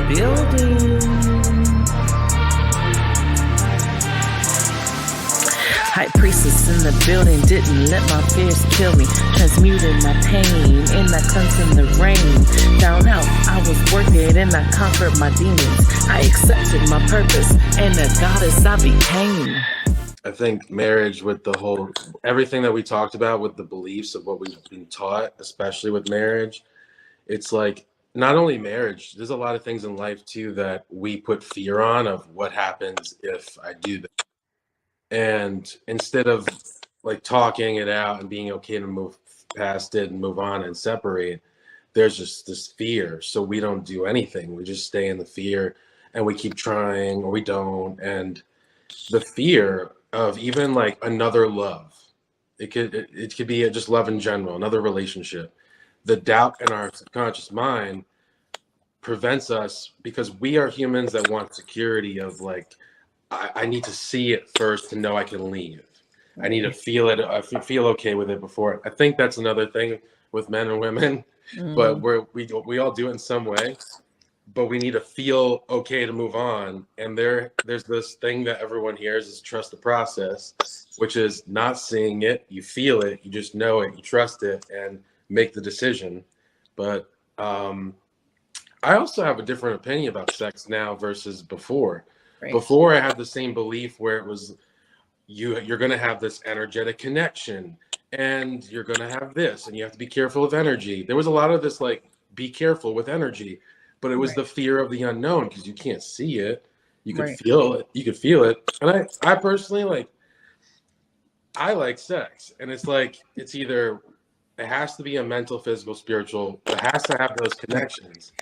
building. High priestess in the building, didn't let my fears kill me. Transmuted my pain in that cleanse in the rain. Down out, I was worth it and I conquered my demons. I accepted my purpose and the goddess I became. I think marriage, with the whole, everything that we talked about with the beliefs of what we've been taught, especially with marriage, it's like not only marriage, there's a lot of things in life too that we put fear on of what happens if I do this. And instead of like talking it out and being okay to move past it and move on and separate, there's just this fear. So we don't do anything. We just stay in the fear and we keep trying or we don't. And the fear of even like another love, it could be just love in general, another relationship. The doubt in our subconscious mind prevents us, because we are humans that want security of like, I need to see it first to know I can leave. I need to feel it. I feel okay with it before. I think that's another thing with men and women, but we all do it in some way. But we need to feel okay to move on. And there's this thing that everyone hears is trust the process, which is not seeing it. You feel it. You just know it. You trust it and make the decision. But I also have a different opinion about sex now versus before. Right. Before, I had the same belief where it was you're going to have this energetic connection and you're going to have this and you have to be careful of energy. There was a lot of this like, be careful with energy, but it was the fear of the unknown because you can't see it. You could feel it. You could feel it. And I personally like, I like sex, and it's like, it's either, it has to be a mental, physical, spiritual, it has to have those connections.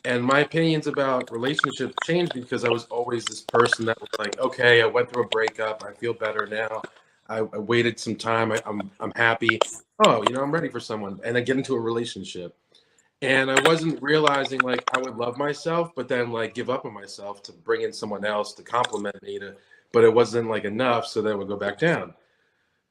And my opinions about relationships changed because I was always this person that was like, okay, I went through a breakup. I feel better now. I waited some time. I'm happy. Oh, I'm ready for someone. And I get into a relationship. And I wasn't realizing like I would love myself, but then like give up on myself to bring in someone else to compliment me, but it wasn't like enough. So then it would go back down.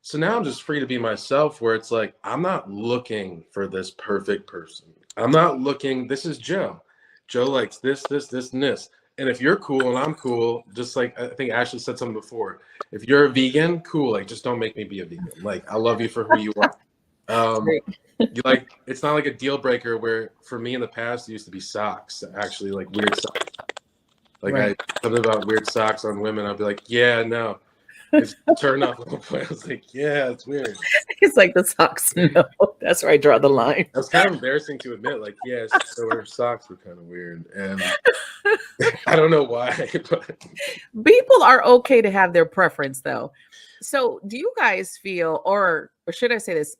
So now I'm just free to be myself, where it's like, I'm not looking for this perfect person. I'm not looking, this is Joe. Joe likes this, and this. And if you're cool and I'm cool, just like I think Ashley said something before, if you're a vegan, cool. Like, just don't make me be a vegan. Like, I love you for who you are. You like, it's not like a deal breaker, where for me in the past, it used to be socks, actually, like weird socks. Like something about weird socks on women. I'd be like, yeah, no. It's turned off at one point. I was like, yeah, it's weird. It's like the socks. No, that's where I draw the line. That's kind of embarrassing to admit. Like, yes, so her socks were kind of weird, and I don't know why. But people are okay to have their preference, though. So, do you guys feel, or should I say this?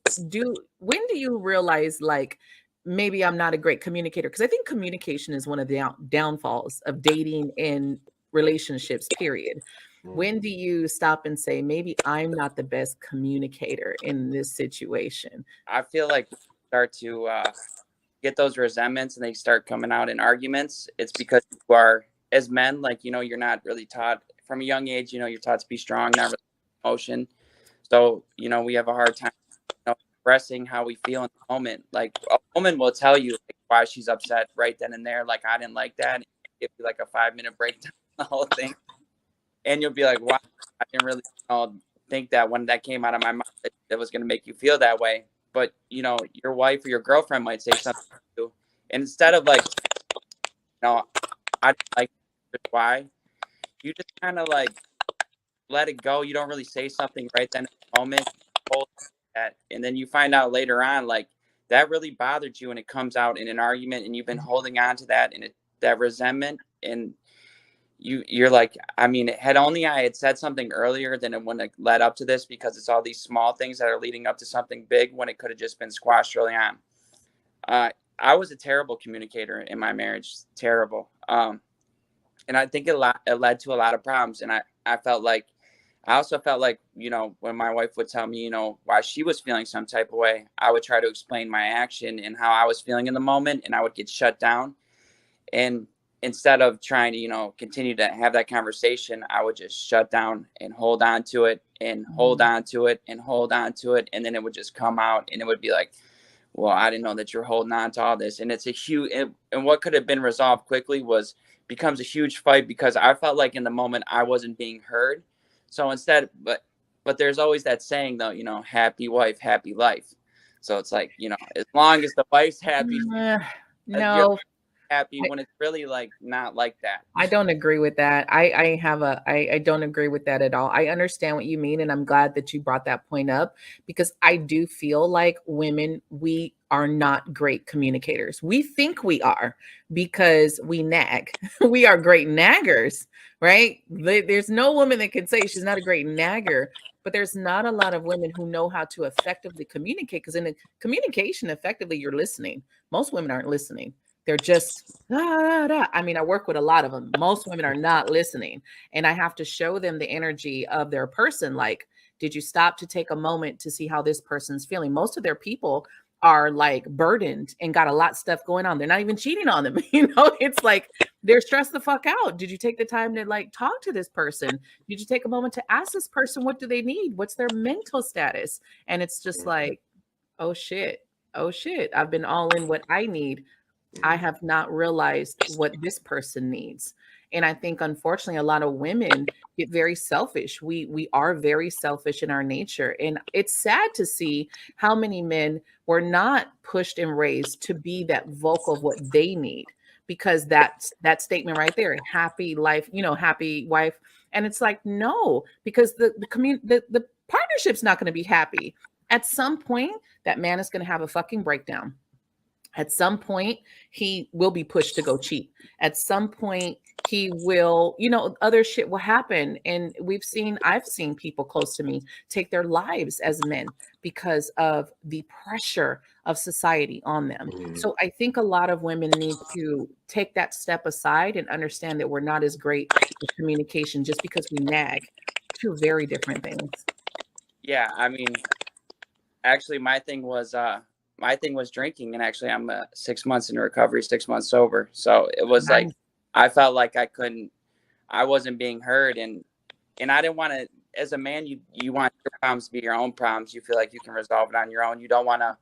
When do you realize like maybe I'm not a great communicator? Because I think communication is one of the downfalls of dating and relationships. Period. When do you stop and say, maybe I'm not the best communicator in this situation? I feel like we start to get those resentments and they start coming out in arguments. It's because you are, as men, like, you're not really taught from a young age, you're taught to be strong, not really emotion. So, we have a hard time expressing how we feel in the moment. Like, a woman will tell you like, why she's upset right then and there. Like, I didn't like that. And give you like a 5-minute breakdown, the whole thing. And you'll be like, wow, I didn't really think that when that came out of my mouth that was going to make you feel that way. But, your wife or your girlfriend might say something to you. And instead of like, I didn't like why, you just kind of like let it go. You don't really say something right then in the moment. Hold that. And then you find out later on, like, that really bothered you and it comes out in an argument and you've been holding on to that and that resentment. And you're like, I mean, had only I had said something earlier, then it wouldn't have led up to this, because it's all these small things that are leading up to something big when it could have just been squashed early on. I was a terrible communicator in my marriage, terrible. And I think it led to a lot of problems. And I also felt like, when my wife would tell me, why she was feeling some type of way, I would try to explain my action and how I was feeling in the moment, and I would get shut down. And instead of trying to, continue to have that conversation, I would just shut down and hold on to it and hold on to it and hold on to it. And then it would just come out and it would be like, well, I didn't know that you're holding on to all this. And it's a huge, and what could have been resolved quickly becomes a huge fight, because I felt like in the moment I wasn't being heard. So instead, but there's always that saying though, happy wife, happy life. So it's like, as long as the wife's happy, you're No, happy, when it's really like not like that. I don't agree with that. I don't agree with that at all. I understand what you mean, and I'm glad that you brought that point up, because I do feel like women, we are not great communicators. We think we are because we nag. We are great naggers, right? There's no woman that can say she's not a great nagger, but there's not a lot of women who know how to effectively communicate, because in a communication effectively, you're listening. Most women aren't listening. They're just, "Ah, da." I mean, I work with a lot of them. Most women are not listening. And I have to show them the energy of their person. Like, did you stop to take a moment to see how this person's feeling? Most of their people are like burdened and got a lot of stuff going on. They're not even cheating on them. It's like they're stressed the fuck out. Did you take the time to like talk to this person? Did you take a moment to ask this person what do they need? What's their mental status? And it's just like, oh shit. Oh shit. I've been all in what I need. I have not realized what this person needs. And I think unfortunately a lot of women get very selfish. We are very selfish in our nature. And it's sad to see how many men were not pushed and raised to be that vocal of what they need. Because that statement right there, happy life, happy wife. And it's like, no, because the partnership's not going to be happy. At some point, that man is going to have a fucking breakdown. At some point, he will be pushed to go cheat. At some point, he will, other shit will happen. And I've seen people close to me take their lives as men because of the pressure of society on them. So I think a lot of women need to take that step aside and understand that we're not as great with communication just because we nag. Two very different things. Yeah. I mean, actually my thing was drinking, and actually I'm 6 months in recovery, 6 months sober. So it was like, Nice. I felt like I wasn't being heard. And I didn't want to, as a man, you want your problems to be your own problems. You feel like you can resolve it on your own. You don't want to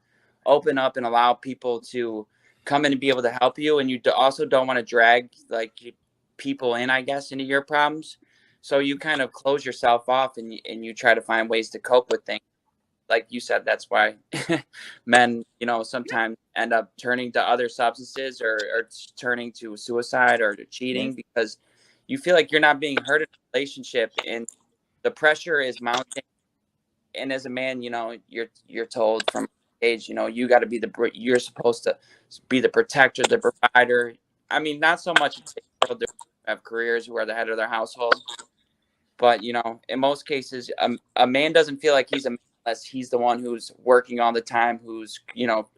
open up and allow people to come in and be able to help you. And you also don't want to drag like people in, I guess, into your problems. So you kind of close yourself off, and you try to find ways to cope with things. Like you said, that's why men, sometimes end up turning to other substances, or turning to suicide or to cheating, because you feel like you're not being heard in a relationship, and the pressure is mounting. And as a man, you're told from age, you got to be you're supposed to be the protector, the provider. I mean, not so much in today's world, they have careers who are the head of their household. But in most cases, a man doesn't feel like he's a man unless he's the one who's working all the time, who's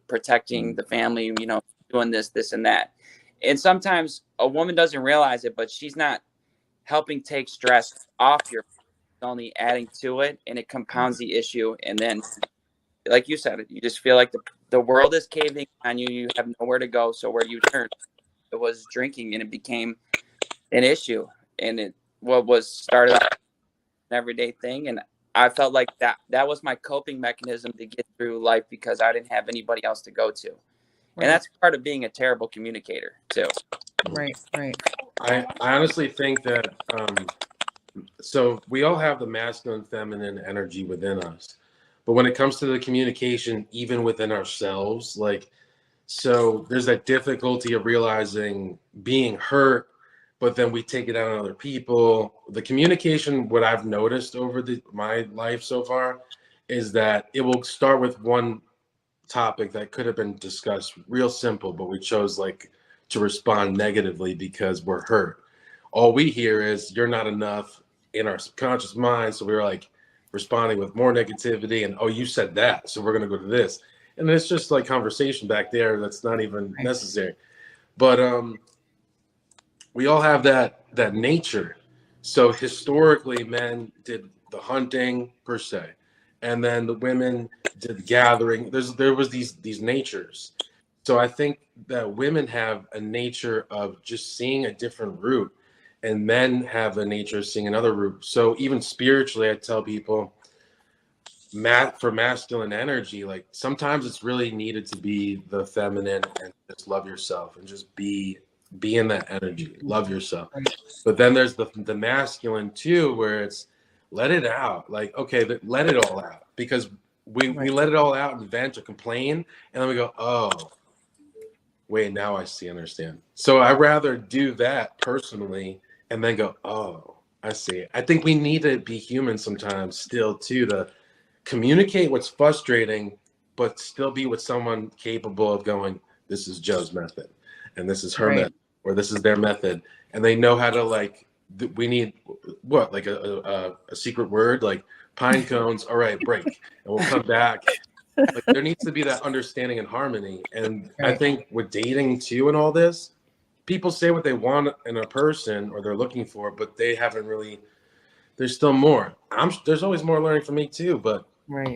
protecting the family, doing this and that. And sometimes a woman doesn't realize it, but she's not helping take stress off your, only adding to it, and it compounds the issue. And then, like you said, you just feel like the world is caving on you. You have nowhere to go. So where do you turn? It was drinking, and it became an issue. And what was started out an everyday thing, and I felt like that was my coping mechanism to get through life, because I didn't have anybody else to go to. And that's part of being a terrible communicator too. Right. I honestly think that so we all have the masculine and feminine energy within us, but when it comes to the communication, even within ourselves, like, so there's that difficulty of realizing being hurt, but then we take it out on other people. The communication, what I've noticed over my life so far, is that it will start with one topic that could have been discussed real simple, but we chose like to respond negatively because we're hurt. All we hear is you're not enough in our subconscious mind. So we were like responding with more negativity, and oh, you said that, so we're gonna go to this. And it's just like conversation back there that's not even necessary. But we all have that nature. So historically, men did the hunting per se, and then the women did the gathering. There was these natures. So I think that women have a nature of just seeing a different route, and men have a nature of seeing another route. So even spiritually, I tell people, for masculine energy, like sometimes it's really needed to be the feminine and just love yourself and just be in that energy, love yourself. But then there's the masculine too, where it's let it out, like, okay, let it all out, because we let it all out and vent or complain, and then we go, oh wait, now I see, understand. So I rather do that personally and then go, oh, I see. I think we need to be human sometimes still too, to communicate what's frustrating, but still be with someone capable of going, this is Joe's method and this is her method, or this is their method. And they know how to, like, we need what, like a secret word, like pine cones. All right, break. And we'll come back. Like, there needs to be that understanding and harmony. And I think with dating too and all this, people say what they want in a person or they're looking for, but they haven't really, there's still more. There's always more learning for me too, but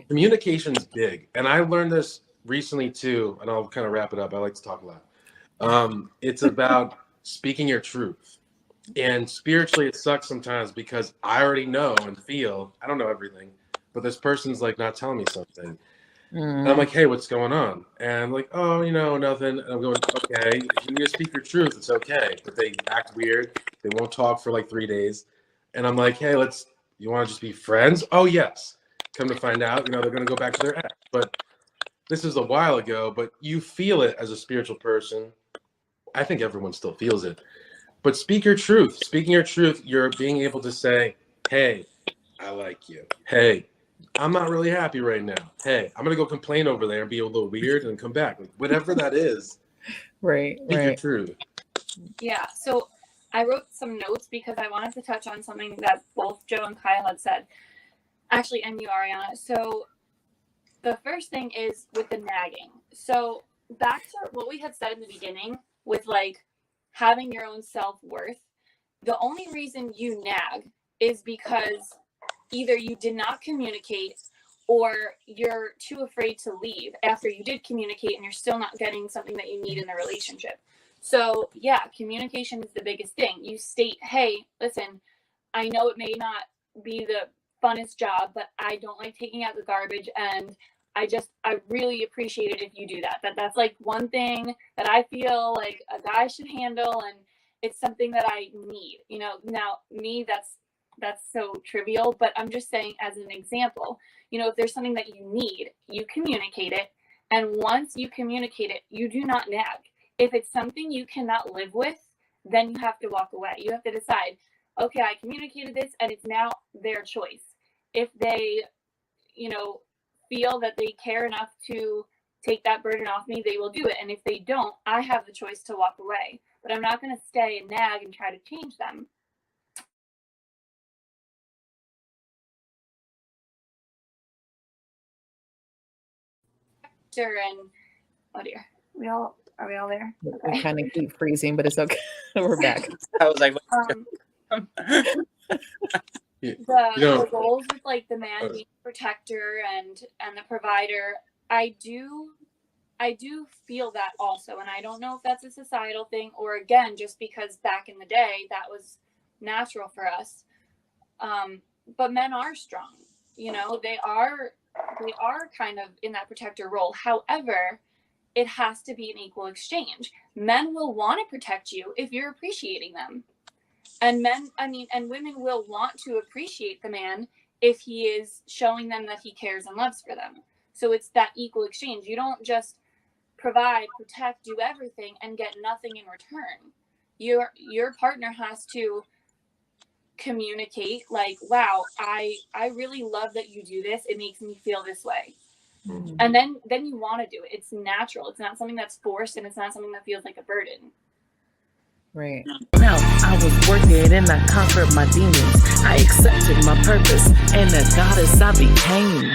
communication is big. And I learned this recently too, and I'll kind of wrap it up. I like to talk a lot. It's about speaking your truth. And spiritually, it sucks sometimes because I already know and feel, I don't know everything, but this person's like not telling me something. And I'm like, hey, what's going on? And I'm like, oh, nothing. And I'm going, okay, if you need to speak your truth, it's okay. But they act weird. They won't talk for like 3 days. And I'm like, hey, you want to just be friends? Oh, yes. Come to find out, they're going to go back to their ex. But this is a while ago, but you feel it as a spiritual person. I think everyone still feels it. But speak your truth. Speaking your truth, you're being able to say, hey, I like you. Hey, I'm not really happy right now. Hey, I'm going to go complain over there and be a little weird and come back. Like, whatever that is. Speak your truth. Yeah. So I wrote some notes because I wanted to touch on something that both Joe and Kyle had said. Actually, and you, Ariana. So the first thing is with the nagging. So back to what we had said in the beginning with, like, having your own self-worth. The only reason you nag is because either you did not communicate or you're too afraid to leave after you did communicate and you're still not getting something that you need in the relationship. So yeah, communication is the biggest thing. You state, hey, listen, I know it may not be the funnest job, but I don't like taking out the garbage, and I really appreciate it if you do that. That's like one thing that I feel like a guy should handle, and it's something that I need. Now me, that's so trivial, but I'm just saying as an example, if there's something that you need, you communicate it. And once you communicate it, you do not nag. If it's something you cannot live with, then you have to walk away. You have to decide, okay, I communicated this and it's now their choice. If they, feel that they care enough to take that burden off me, they will do it. And if they don't, I have the choice to walk away. But I'm not going to stay and nag and try to change them. And oh dear, are we all there? Okay. We kind of keep freezing, but it's okay. We're back. I was like, the roles with, like, the man being the protector and the provider, I do feel that also, and I don't know if that's a societal thing or, again, just because back in the day that was natural for us. But men are strong, they are kind of in that protector role. However, it has to be an equal exchange. Men will want to protect you if you're appreciating them. And women will want to appreciate the man if he is showing them that he cares and loves for them. So it's that equal exchange. You don't just provide, protect, do everything and get nothing in return. Your partner has to communicate, like, wow, I really love that you do this. It makes me feel this way. Mm-hmm. And then you want to do it. It's natural. It's not something that's forced, and it's not something that feels like a burden. Right. Now I was working and I conquered my demons. I accepted my purpose and the goddess I became.